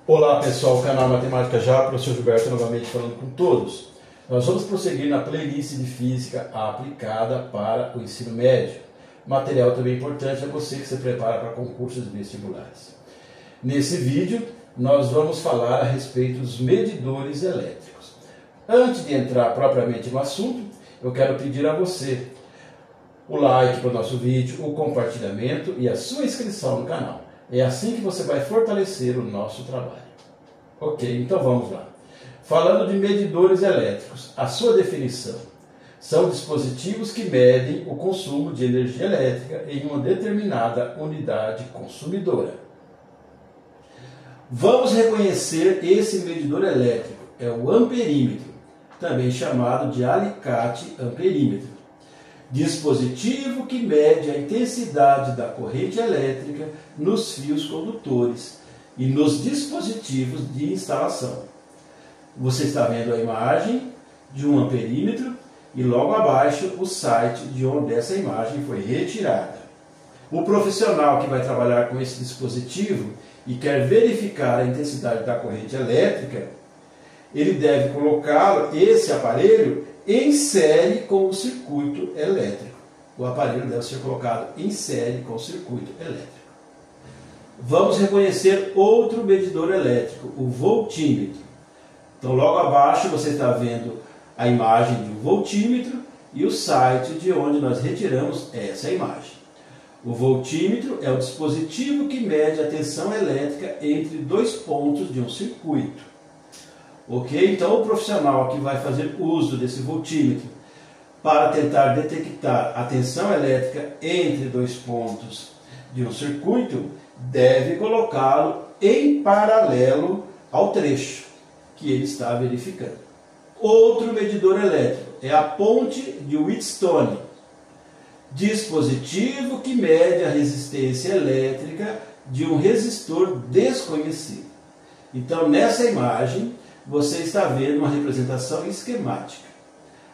Olá pessoal, canal Matemática Já, professor Gilberto novamente falando com todos. Nós vamos prosseguir na playlist de Física aplicada para o ensino médio. Material também importante a você que se prepara para concursos vestibulares. Nesse vídeo nós vamos falar a respeito dos medidores elétricos. Antes de entrar propriamente no assunto, eu quero pedir a você o like para o nosso vídeo, o compartilhamento e a sua inscrição no canal. É assim que você vai fortalecer o nosso trabalho. Ok, então vamos lá. Falando de medidores elétricos, a sua definição são dispositivos que medem o consumo de energia elétrica em uma determinada unidade consumidora. Vamos reconhecer esse medidor elétrico, é o amperímetro, também chamado de alicate amperímetro. Dispositivo que mede a intensidade da corrente elétrica nos fios condutores e nos dispositivos de instalação. Você está vendo a imagem de um amperímetro e logo abaixo o site de onde essa imagem foi retirada. O profissional que vai trabalhar com esse dispositivo e quer verificar a intensidade da corrente elétrica, ele deve colocar esse aparelho em série com o circuito elétrico. O aparelho deve ser colocado em série com o circuito elétrico. Vamos reconhecer outro medidor elétrico, o voltímetro. Então logo abaixo você está vendo a imagem de um voltímetro e o site de onde nós retiramos essa imagem. O voltímetro é o dispositivo que mede a tensão elétrica entre dois pontos de um circuito. Ok? Então o profissional que vai fazer uso desse voltímetro para tentar detectar a tensão elétrica entre dois pontos de um circuito deve colocá-lo em paralelo ao trecho que ele está verificando. Outro medidor elétrico é a ponte de Wheatstone, dispositivo que mede a resistência elétrica de um resistor desconhecido. Então nessa imagem você está vendo uma representação esquemática.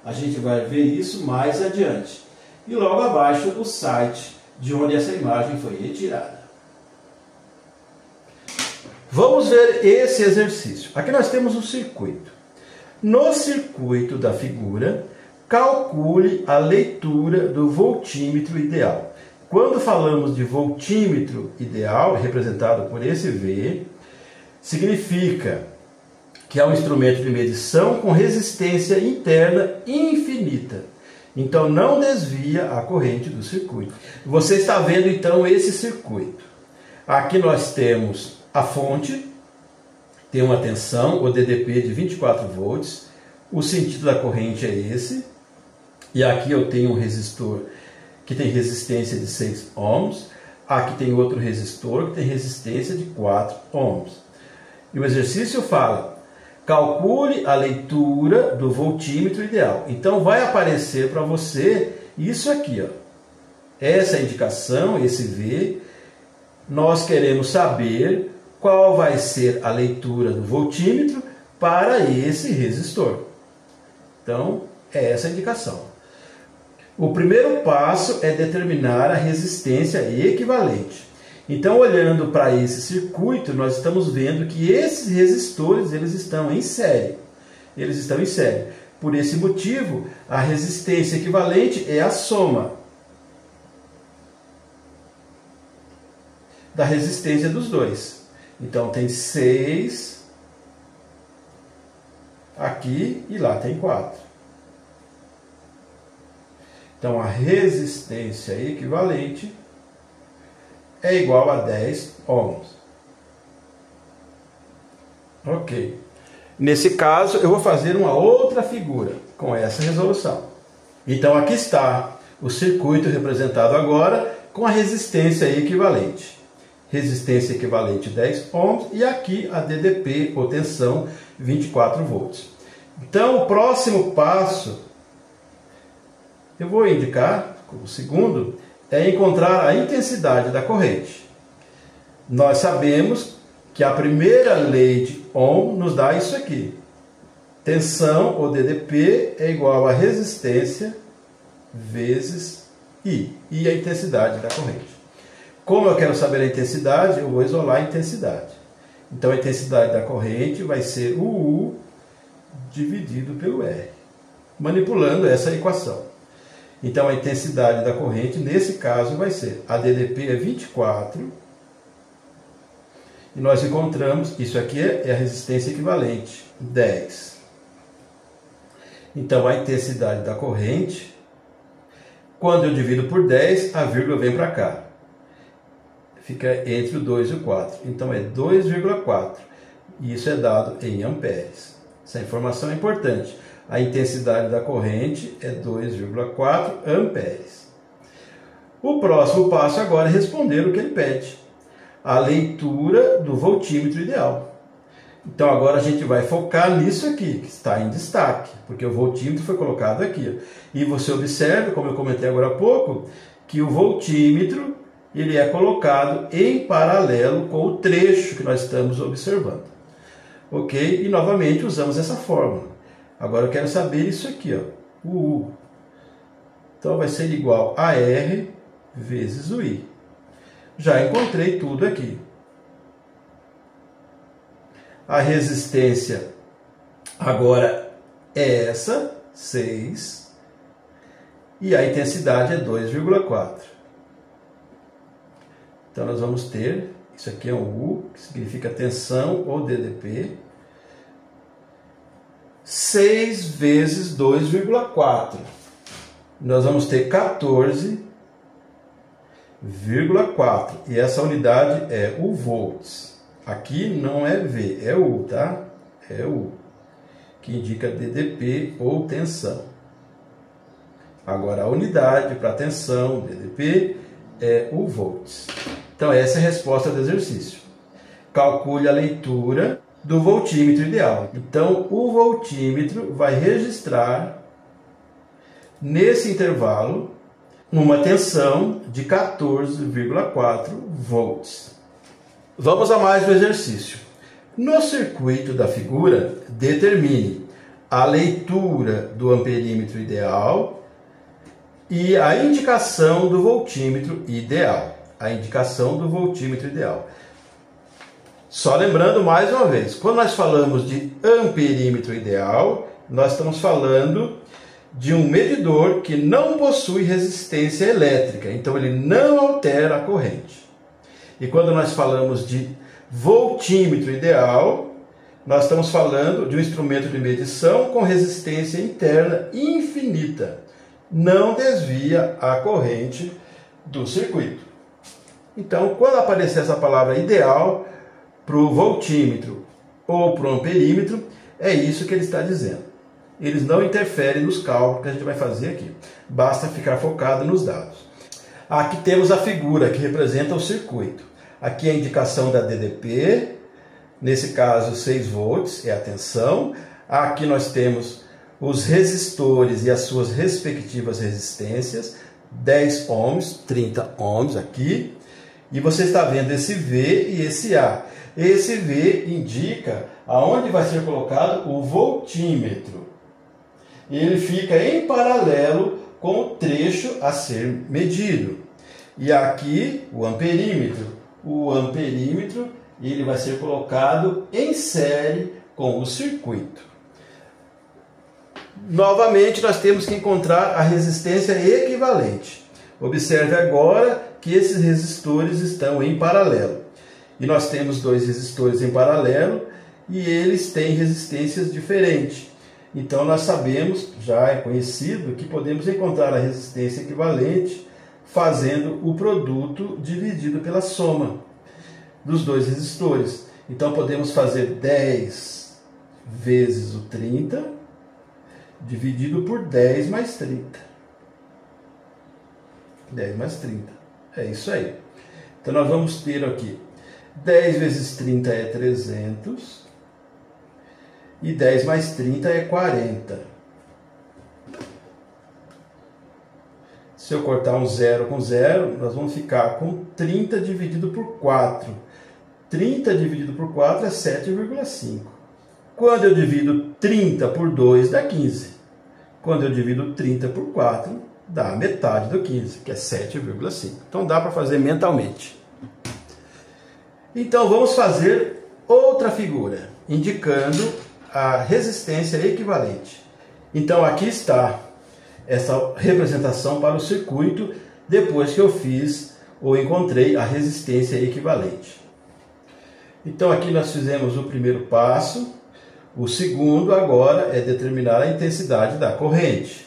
A gente vai ver isso mais adiante. E logo abaixo o site de onde essa imagem foi retirada. Vamos ver esse exercício. Aqui nós temos um circuito. No circuito da figura, calcule a leitura do voltímetro ideal. Quando falamos de voltímetro ideal, representado por esse V, significa que é um instrumento de medição com resistência interna infinita. Então não desvia a corrente do circuito. Você está vendo então esse circuito. Aqui nós temos a fonte, tem uma tensão, o DDP de 24 volts. O sentido da corrente é esse. E aqui eu tenho um resistor que tem resistência de 6 ohms. Aqui tem outro resistor que tem resistência de 4 ohms. E o exercício fala: calcule a leitura do voltímetro ideal. Então vai aparecer para você isso aqui, ó. Essa indicação, esse V. Nós queremos saber qual vai ser a leitura do voltímetro para esse resistor. Então é essa a indicação. O primeiro passo é determinar a resistência equivalente. Então, olhando para esse circuito, nós estamos vendo que esses resistores eles estão em série. Eles estão em série. Por esse motivo, a resistência equivalente é a soma da resistência dos dois. Então, tem 6 aqui e lá tem 4. Então, a resistência equivalente é igual a 10 ohms. Ok. Nesse caso, eu vou fazer uma outra figura com essa resolução. Então, aqui está o circuito representado agora com a resistência equivalente. Resistência equivalente 10 ohms e aqui a DDP, ou tensão, 24 volts. Então, o próximo passo, eu vou indicar, como segundo, é encontrar a intensidade da corrente. Nós sabemos que a primeira lei de Ohm nos dá isso aqui. Tensão, ou DDP, é igual a resistência vezes I. E a intensidade da corrente. Como eu quero saber a intensidade, eu vou isolar a intensidade. Então a intensidade da corrente vai ser o U dividido pelo R, manipulando essa equação. Então a intensidade da corrente, nesse caso, vai ser a DDP é 24, e nós encontramos, isso aqui é a resistência equivalente, 10. Então a intensidade da corrente, quando eu divido por 10, a vírgula vem para cá. Fica entre o 2 e o 4. Então é 2,4. E isso é dado em amperes. Essa informação é importante. A intensidade da corrente é 2,4 amperes. O próximo passo agora é responder o que ele pede. A leitura do voltímetro ideal. Então agora a gente vai focar nisso aqui, que está em destaque, porque o voltímetro foi colocado aqui. E você observa, como eu comentei agora há pouco, que o voltímetro ele é colocado em paralelo com o trecho que nós estamos observando. Ok? E novamente usamos essa fórmula. Agora eu quero saber isso aqui, ó, o U. Então vai ser igual a R vezes o I. Já encontrei tudo aqui. A resistência agora é essa, 6. E a intensidade é 2,4. Então nós vamos ter, isso aqui é um U, que significa tensão ou DDP. 6 vezes 2,4. Nós vamos ter 14,4. E essa unidade é o volts. Aqui não é V, é U, tá? É U, que indica DDP ou tensão. Agora a unidade para tensão, DDP, é o volts. Então essa é a resposta do exercício. Calcule a leitura do voltímetro ideal. Então o voltímetro vai registrar nesse intervalo uma tensão de 14,4 volts. Vamos a mais um exercício. No circuito da figura, determine a leitura do amperímetro ideal e a indicação do voltímetro ideal. A indicação do voltímetro ideal. Só lembrando mais uma vez, quando nós falamos de amperímetro ideal, nós estamos falando de um medidor que não possui resistência elétrica, então ele não altera a corrente. E quando nós falamos de voltímetro ideal, nós estamos falando de um instrumento de medição com resistência interna infinita. Não desvia a corrente do circuito. Então, quando aparecer essa palavra ideal para o voltímetro ou para o amperímetro, é isso que ele está dizendo. Eles não interferem nos cálculos que a gente vai fazer aqui. Basta ficar focado nos dados. Aqui temos a figura que representa o circuito. Aqui é a indicação da DDP, nesse caso 6 volts é a tensão. Aqui nós temos os resistores e as suas respectivas resistências, 10 ohms, 30 ohms aqui. E você está vendo esse V e esse A. Esse V indica aonde vai ser colocado o voltímetro. E ele fica em paralelo com o trecho a ser medido. E aqui o amperímetro. O amperímetro ele vai ser colocado em série com o circuito. Novamente nós temos que encontrar a resistência equivalente. Observe agora que esses resistores estão em paralelo. E nós temos dois resistores em paralelo e eles têm resistências diferentes. Então nós sabemos, já é conhecido, que podemos encontrar a resistência equivalente fazendo o produto dividido pela soma dos dois resistores. Então podemos fazer 10 vezes o 30 dividido por 10 mais 30. 10 mais 30. É isso aí. Então nós vamos ter aqui 10 vezes 30 é 300 e 10 mais 30 é 40. Se eu cortar um zero com zero, nós vamos ficar com 30 dividido por 4. 30 dividido por 4 é 7,5. Quando eu divido 30 por 2, dá 15. Quando eu divido 30 por 4, dá metade do 15, que é 7,5. Então dá para fazer mentalmente. Então vamos fazer outra figura, indicando a resistência equivalente. Então aqui está essa representação para o circuito depois que eu fiz ou encontrei a resistência equivalente. Então aqui nós fizemos o primeiro passo. O segundo agora é determinar a intensidade da corrente.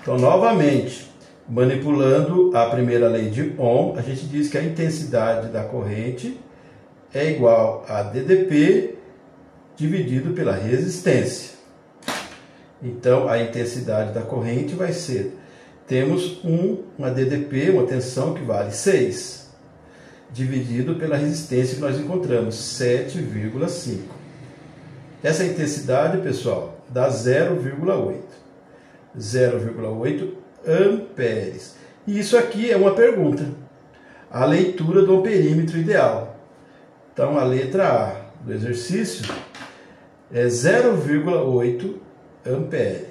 Então novamente, manipulando a primeira lei de Ohm, a gente diz que a intensidade da corrente é igual a DDP dividido pela resistência. Então a intensidade da corrente vai ser, temos uma DDP, uma tensão que vale 6, dividido pela resistência que nós encontramos, 7,5. Essa intensidade, pessoal, dá 0,8. 0,8 amperes. E isso aqui é uma pergunta. A leitura do amperímetro ideal. Então, a letra A do exercício é 0,8 ampere.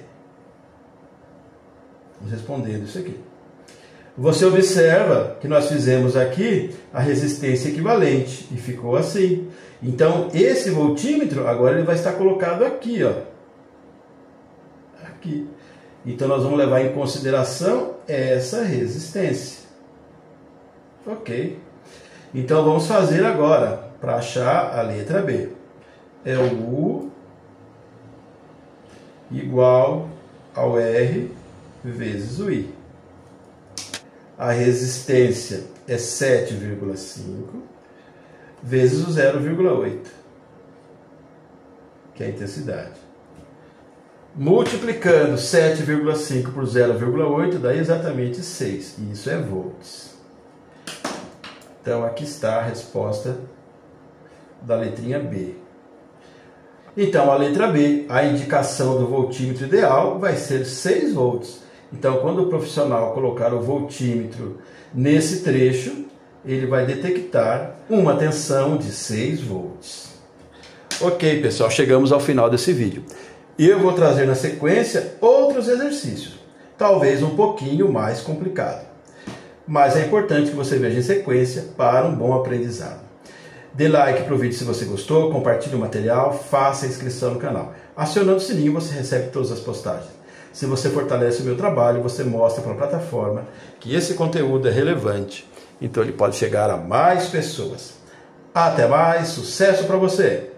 Vamos respondendo isso aqui. Você observa que nós fizemos aqui a resistência equivalente e ficou assim. Então, esse voltímetro agora ele vai estar colocado aqui, ó. Aqui. Então, nós vamos levar em consideração essa resistência. Ok. Então, vamos fazer agora, para achar a letra B. É o U igual ao R vezes o I. A resistência é 7,5 vezes o 0,8, que é a intensidade. Multiplicando 7,5 por 0,8 dá exatamente 6, e isso é volts. Então aqui está a resposta da letrinha B. Então a letra B, a indicação do voltímetro ideal vai ser 6 volts. Então, quando o profissional colocar o voltímetro nesse trecho, ele vai detectar uma tensão de 6 volts. Ok, pessoal, chegamos ao final desse vídeo. E eu vou trazer na sequência outros exercícios, talvez um pouquinho mais complicado. Mas é importante que você veja em sequência para um bom aprendizado. Dê like para o vídeo se você gostou, compartilhe o material, faça a inscrição no canal. Acionando o sininho você recebe todas as postagens. Se você fortalece o meu trabalho, você mostra para a plataforma que esse conteúdo é relevante. Então ele pode chegar a mais pessoas. Até mais, sucesso para você!